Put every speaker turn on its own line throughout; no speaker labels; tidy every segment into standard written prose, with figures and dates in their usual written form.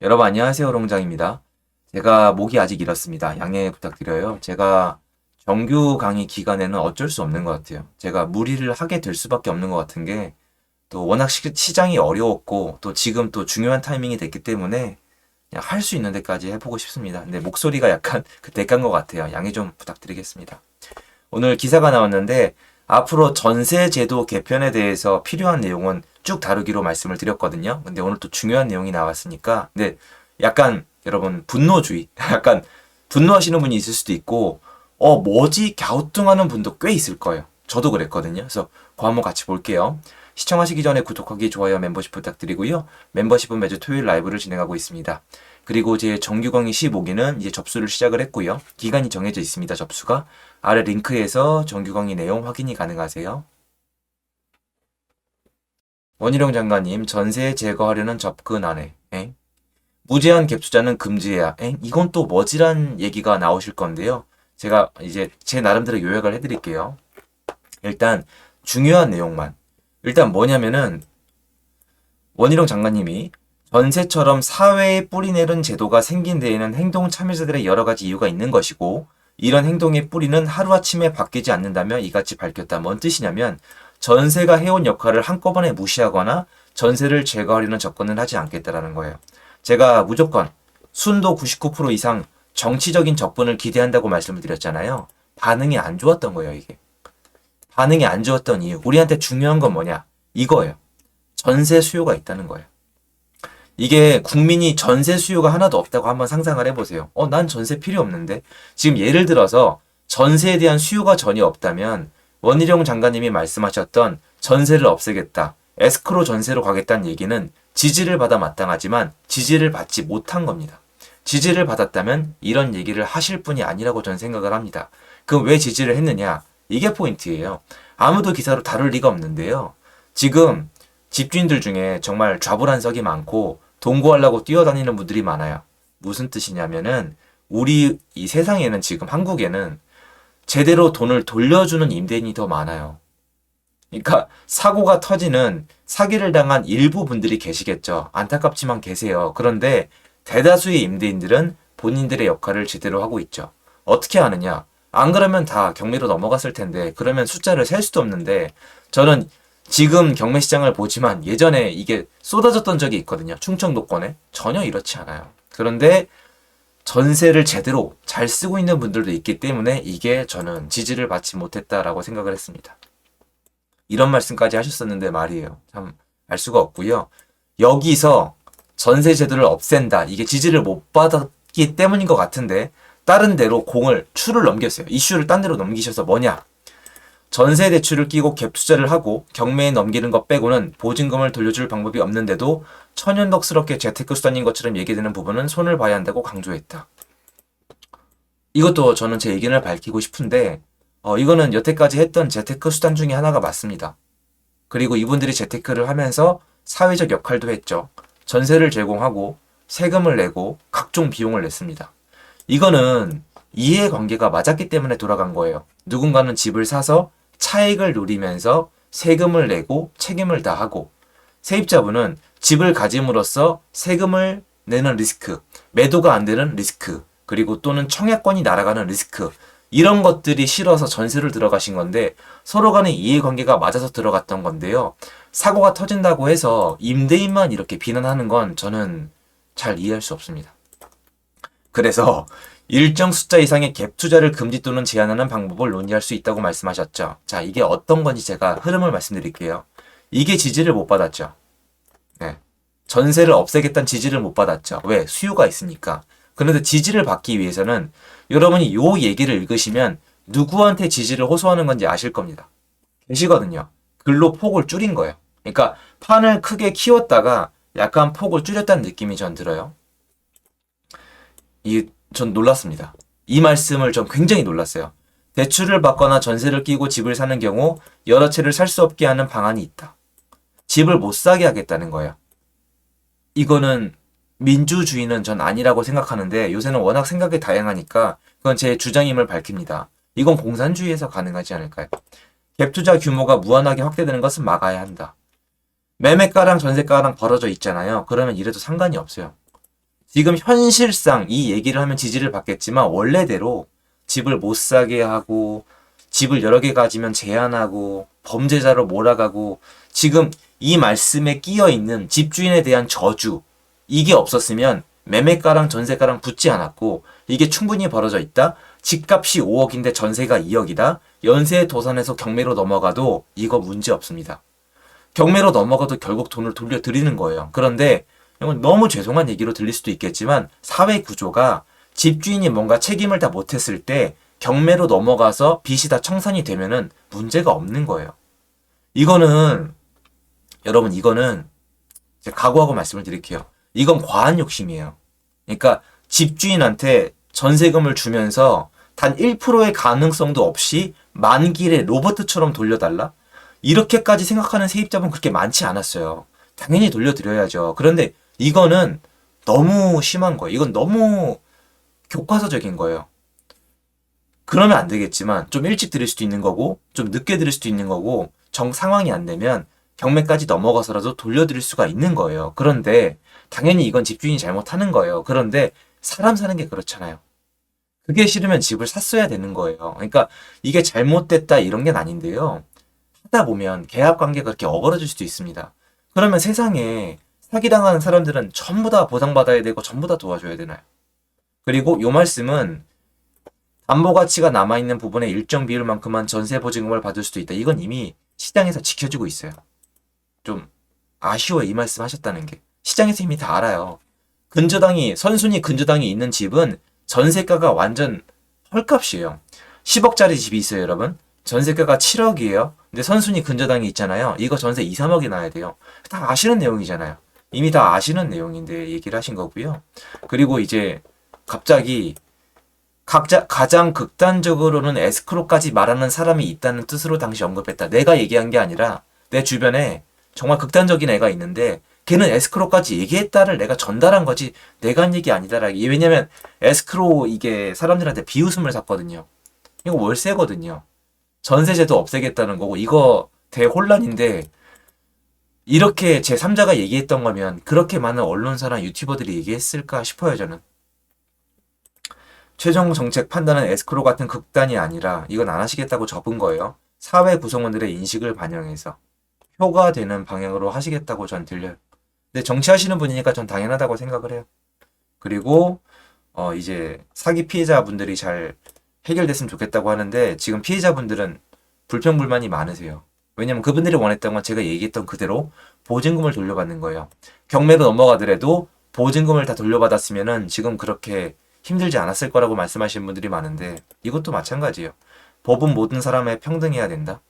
여러분 안녕하세요. 롱장입니다. 제가 목이 아직 이렇습니다. 양해 부탁드려요. 제가 정규 강의 기간에는 어쩔 수 없는 것 같아요. 제가 무리를 하게 될 수밖에 없는 것 같은 게 또 워낙 시장이 어려웠고 또 지금 또 중요한 타이밍이 됐기 때문에 그냥 할 수 있는 데까지 해보고 싶습니다. 근데 목소리가 약간 그 대가인 것 같아요. 양해 좀 부탁드리겠습니다. 오늘 기사가 나왔는데 앞으로 전세 제도 개편에 대해서 필요한 내용은 쭉 다루기로 말씀을 드렸거든요. 근데 오늘 또 중요한 내용이 나왔으니까 근데 약간 여러분 분노주의 약간 분노하시는 분이 있을 수도 있고 뭐지 갸우뚱하는 분도 꽤 있을 거예요. 저도 그랬거든요. 그래서 그거 한번 같이 볼게요. 시청하시기 전에 구독하기, 좋아요, 멤버십 부탁드리고요. 멤버십은 매주 토요일 라이브를 진행하고 있습니다. 그리고 제 정규 강의 15기는 이제 접수를 시작을 했고요. 기간이 정해져 있습니다. 접수가. 아래 링크에서 정규 강의 내용 확인이 가능하세요. 원희룡 장관님, 전세 제거하려는 접근안에 무제한 갭 투자는 금지해야. 이건 또 뭐지란 얘기가 나오실 건데요. 제가 이제 제 나름대로 요약을 해드릴게요. 일단 중요한 내용만. 일단 뭐냐면은 원희룡 장관님이 전세처럼 사회에 뿌리내린 제도가 생긴 데에는 행동 참여자들의 여러 가지 이유가 있는 것이고 이런 행동의 뿌리는 하루아침에 바뀌지 않는다며 이같이 밝혔다. 뭔 뜻이냐면 전세가 해온 역할을 한꺼번에 무시하거나 전세를 제거하려는 접근을 하지 않겠다라는 거예요. 제가 무조건 순도 99% 이상 정치적인 접근을 기대한다고 말씀을 드렸잖아요. 반응이 안 좋았던 거예요, 이게. 반응이 안 좋았던 이유. 우리한테 중요한 건 뭐냐? 이거예요. 전세 수요가 있다는 거예요. 이게 국민이 전세 수요가 하나도 없다고 한번 상상을 해보세요. 난 전세 필요 없는데. 지금 예를 들어서 전세에 대한 수요가 전혀 없다면 원희룡 장관님이 말씀하셨던 전세를 없애겠다. 에스크로 전세로 가겠다는 얘기는 지지를 받아 마땅하지만 지지를 받지 못한 겁니다. 지지를 받았다면 이런 얘기를 하실 분이 아니라고 저는 생각을 합니다. 그럼 왜 지지를 했느냐? 이게 포인트예요. 아무도 기사로 다룰 리가 없는데요. 지금 집주인들 중에 정말 좌불안석이 많고 동거하려고 뛰어다니는 분들이 많아요. 무슨 뜻이냐면은 우리 이 세상에는 지금 한국에는 제대로 돈을 돌려주는 임대인이 더 많아요. 그러니까 사고가 터지는 사기를 당한 일부 분들이 계시겠죠. 안타깝지만 계세요. 그런데 대다수의 임대인들은 본인들의 역할을 제대로 하고 있죠. 어떻게 하느냐? 안 그러면 다 경매로 넘어갔을 텐데 그러면 숫자를 셀 수도 없는데 저는 지금 경매 시장을 보지만 예전에 이게 쏟아졌던 적이 있거든요. 충청도권에. 전혀 이렇지 않아요. 그런데 전세를 제대로 잘 쓰고 있는 분들도 있기 때문에 이게 저는 지지를 받지 못했다라고 생각을 했습니다. 이런 말씀까지 하셨었는데 말이에요. 참 알 수가 없고요. 여기서 전세 제도를 없앤다. 이게 지지를 못 받았기 때문인 것 같은데 다른 데로 추를 넘겼어요. 이슈를 딴 데로 넘기셔서 뭐냐? 전세 대출을 끼고 갭 투자를 하고 경매에 넘기는 것 빼고는 보증금을 돌려줄 방법이 없는데도 천연덕스럽게 재테크 수단인 것처럼 얘기되는 부분은 손을 봐야 한다고 강조했다. 이것도 저는 제 의견을 밝히고 싶은데 이거는 여태까지 했던 재테크 수단 중에 하나가 맞습니다. 그리고 이분들이 재테크를 하면서 사회적 역할도 했죠. 전세를 제공하고 세금을 내고 각종 비용을 냈습니다. 이거는 이해관계가 맞았기 때문에 돌아간 거예요. 누군가는 집을 사서 차익을 누리면서 세금을 내고 책임을 다하고 세입자분은 집을 가짐으로써 세금을 내는 리스크, 매도가 안 되는 리스크, 그리고 또는 청약권이 날아가는 리스크 이런 것들이 싫어서 전세를 들어가신 건데 서로 간의 이해관계가 맞아서 들어갔던 건데요. 사고가 터진다고 해서 임대인만 이렇게 비난하는 건 저는 잘 이해할 수 없습니다. 그래서 일정 숫자 이상의 갭 투자를 금지 또는 제한하는 방법을 논의할 수 있다고 말씀하셨죠. 자, 이게 어떤 건지 제가 흐름을 말씀드릴게요. 이게 지지를 못 받았죠. 네. 전세를 없애겠다는 지지를 못 받았죠. 왜? 수요가 있으니까. 그런데 지지를 받기 위해서는 여러분이 요 얘기를 읽으시면 누구한테 지지를 호소하는 건지 아실 겁니다. 계시거든요. 글로 폭을 줄인 거예요. 그러니까 판을 크게 키웠다가 약간 폭을 줄였다는 느낌이 전 들어요. 전 놀랐습니다. 이 말씀을 전 굉장히 놀랐어요. 대출을 받거나 전세를 끼고 집을 사는 경우 여러 채를 살 수 없게 하는 방안이 있다. 집을 못 사게 하겠다는 거예요. 이거는 민주주의는 전 아니라고 생각하는데 요새는 워낙 생각이 다양하니까 그건 제 주장임을 밝힙니다. 이건 공산주의에서 가능하지 않을까요? 갭 투자 규모가 무한하게 확대되는 것은 막아야 한다. 매매가랑 전세가랑 벌어져 있잖아요. 그러면 이래도 상관이 없어요. 지금 현실상 이 얘기를 하면 지지를 받겠지만 원래대로 집을 못 사게 하고 집을 여러 개 가지면 제한하고 범죄자로 몰아가고 지금 이 말씀에 끼어 있는 집주인에 대한 저주 이게 없었으면 매매가랑 전세가랑 붙지 않았고 이게 충분히 벌어져 있다. 집값이 5억인데 전세가 2억이다. 연쇄 도산해서 경매로 넘어가도 이거 문제 없습니다. 경매로 넘어가도 결국 돈을 돌려드리는 거예요. 그런데 이건 너무 죄송한 얘기로 들릴 수도 있겠지만 사회 구조가 집주인이 뭔가 책임을 다 못했을 때 경매로 넘어가서 빚이 다 청산이 되면은 문제가 없는 거예요. 이거는 여러분 이거는 제가 각오하고 말씀을 드릴게요. 이건 과한 욕심이에요. 그러니까 집주인한테 전세금을 주면서 단 1%의 가능성도 없이 만길에 로버트처럼 돌려달라? 이렇게까지 생각하는 세입자분 그렇게 많지 않았어요. 당연히 돌려드려야죠. 그런데 이거는 너무 심한 거예요. 이건 너무 교과서적인 거예요. 그러면 안 되겠지만 좀 일찍 드릴 수도 있는 거고 좀 늦게 드릴 수도 있는 거고 정 상황이 안 되면 경매까지 넘어가서라도 돌려드릴 수가 있는 거예요. 그런데 당연히 이건 집주인이 잘못하는 거예요. 그런데 사람 사는 게 그렇잖아요. 그게 싫으면 집을 샀어야 되는 거예요. 그러니까 이게 잘못됐다 이런 게 아닌데요. 하다 보면 계약 관계가 그렇게 어그러질 수도 있습니다. 그러면 세상에 사기당하는 사람들은 전부 다 보상받아야 되고 전부 다 도와줘야 되나요? 그리고 요 말씀은 담보 가치가 남아있는 부분의 일정 비율만큼만 전세 보증금을 받을 수도 있다. 이건 이미 시장에서 지켜지고 있어요. 좀 아쉬워요. 이 말씀 하셨다는 게. 시장에서 이미 다 알아요. 선순위 근저당이 있는 집은 전세가가 완전 헐값이에요. 10억짜리 집이 있어요, 여러분. 전세가가 7억이에요. 근데 선순위 근저당이 있잖아요. 이거 전세 2, 3억이 나야 돼요. 다 아시는 내용이잖아요. 이미 다 아시는 내용인데 얘기를 하신 거고요. 그리고 이제 갑자기 가장 극단적으로는 에스크로까지 말하는 사람이 있다는 뜻으로 당시 언급했다. 내가 얘기한 게 아니라 내 주변에 정말 극단적인 애가 있는데 걔는 에스크로까지 얘기했다를 내가 전달한 거지 내가 한 얘기 아니다라. 왜냐면 에스크로 이게 사람들한테 비웃음을 샀거든요. 이거 월세거든요. 전세제도 없애겠다는 거고 이거 대혼란인데 이렇게 제3자가 얘기했던 거면 그렇게 많은 언론사나 유튜버들이 얘기했을까 싶어요, 저는. 최종 정책 판단은 에스크로 같은 극단이 아니라 이건 안 하시겠다고 접은 거예요. 사회 구성원들의 인식을 반영해서 표가 되는 방향으로 하시겠다고 전 들려요. 근데 정치하시는 분이니까 전 당연하다고 생각을 해요. 그리고 이제 사기 피해자분들이 잘 해결됐으면 좋겠다고 하는데 지금 피해자분들은 불평불만이 많으세요. 왜냐면 그분들이 원했던 건 제가 얘기했던 그대로 보증금을 돌려받는 거예요. 경매로 넘어가더라도 보증금을 다 돌려받았으면은 지금 그렇게 힘들지 않았을 거라고 말씀하시는 분들이 많은데 이것도 마찬가지예요. 법은 모든 사람에 평등해야 된다.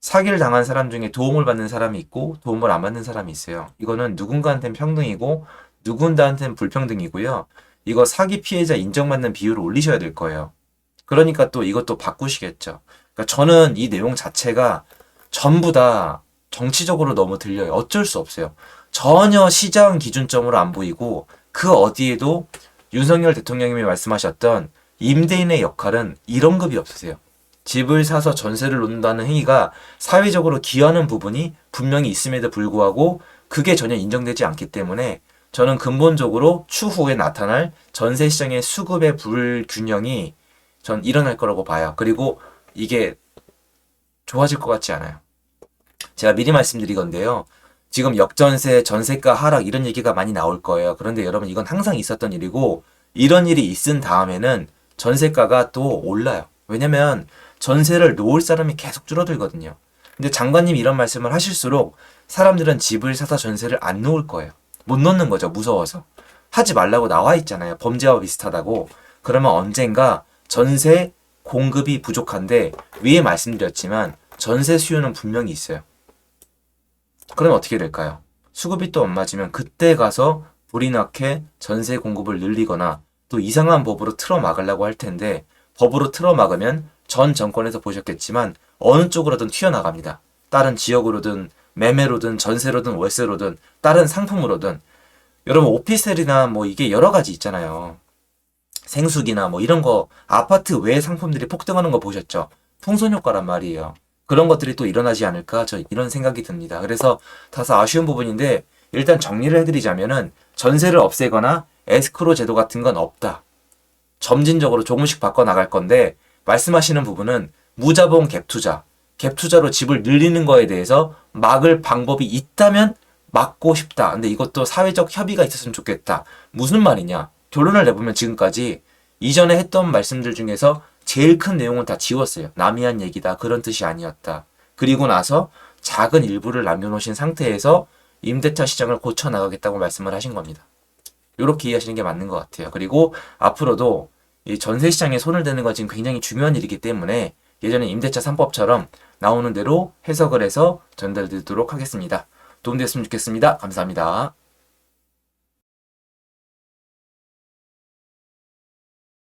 사기를 당한 사람 중에 도움을 받는 사람이 있고 도움을 안 받는 사람이 있어요. 이거는 누군가한테는 평등이고 누군가한테는 불평등이고요. 이거 사기 피해자 인정받는 비율을 올리셔야 될 거예요. 그러니까 또 이것도 바꾸시겠죠. 그러니까 저는 이 내용 자체가 전부 다 정치적으로 너무 들려요. 어쩔 수 없어요. 전혀 시장 기준점으로 안 보이고 그 어디에도 윤석열 대통령님이 말씀하셨던 임대인의 역할은 1원급이 없으세요. 집을 사서 전세를 놓는다는 행위가 사회적으로 기여하는 부분이 분명히 있음에도 불구하고 그게 전혀 인정되지 않기 때문에 저는 근본적으로 추후에 나타날 전세 시장의 수급의 불균형이 전 일어날 거라고 봐요. 그리고 이게 좋아질 것 같지 않아요. 제가 미리 말씀드리건데요. 지금 역전세, 전세가 하락 이런 얘기가 많이 나올 거예요. 그런데 여러분 이건 항상 있었던 일이고 이런 일이 있은 다음에는 전세가가 또 올라요. 왜냐면 전세를 놓을 사람이 계속 줄어들거든요. 근데 장관님이 이런 말씀을 하실수록 사람들은 집을 사서 전세를 안 놓을 거예요. 못 놓는 거죠. 무서워서. 하지 말라고 나와 있잖아요. 범죄와 비슷하다고. 그러면 언젠가 전세 공급이 부족한데 위에 말씀드렸지만 전세 수요는 분명히 있어요. 그럼 어떻게 될까요? 수급이 또 안 맞으면 그때 가서 불이 나게 전세 공급을 늘리거나 또 이상한 법으로 틀어 막으려고 할 텐데 법으로 틀어 막으면 전 정권에서 보셨겠지만 어느 쪽으로든 튀어나갑니다. 다른 지역으로든 매매로든 전세로든 월세로든 다른 상품으로든 여러분 오피스텔이나 뭐 이게 여러 가지 있잖아요. 생수기나 뭐 이런 거 아파트 외 상품들이 폭등하는 거 보셨죠? 풍선 효과란 말이에요. 그런 것들이 또 일어나지 않을까 저 이런 생각이 듭니다. 그래서 다소 아쉬운 부분인데 일단 정리를 해드리자면은 전세를 없애거나 에스크로 제도 같은 건 없다. 점진적으로 조금씩 바꿔나갈 건데 말씀하시는 부분은 무자본 갭투자, 갭투자로 집을 늘리는 거에 대해서 막을 방법이 있다면 막고 싶다. 근데 이것도 사회적 협의가 있었으면 좋겠다. 무슨 말이냐? 결론을 내보면 지금까지 이전에 했던 말씀들 중에서 제일 큰 내용은 다 지웠어요. 남이 한 얘기다. 그런 뜻이 아니었다. 그리고 나서 작은 일부를 남겨놓으신 상태에서 임대차 시장을 고쳐나가겠다고 말씀을 하신 겁니다. 이렇게 이해하시는 게 맞는 것 같아요. 그리고 앞으로도 이 전세 시장에 손을 대는 건 지금 굉장히 중요한 일이기 때문에 예전에 임대차 3법처럼 나오는 대로 해석을 해서 전달드리도록 하겠습니다. 도움되었으면 좋겠습니다. 감사합니다.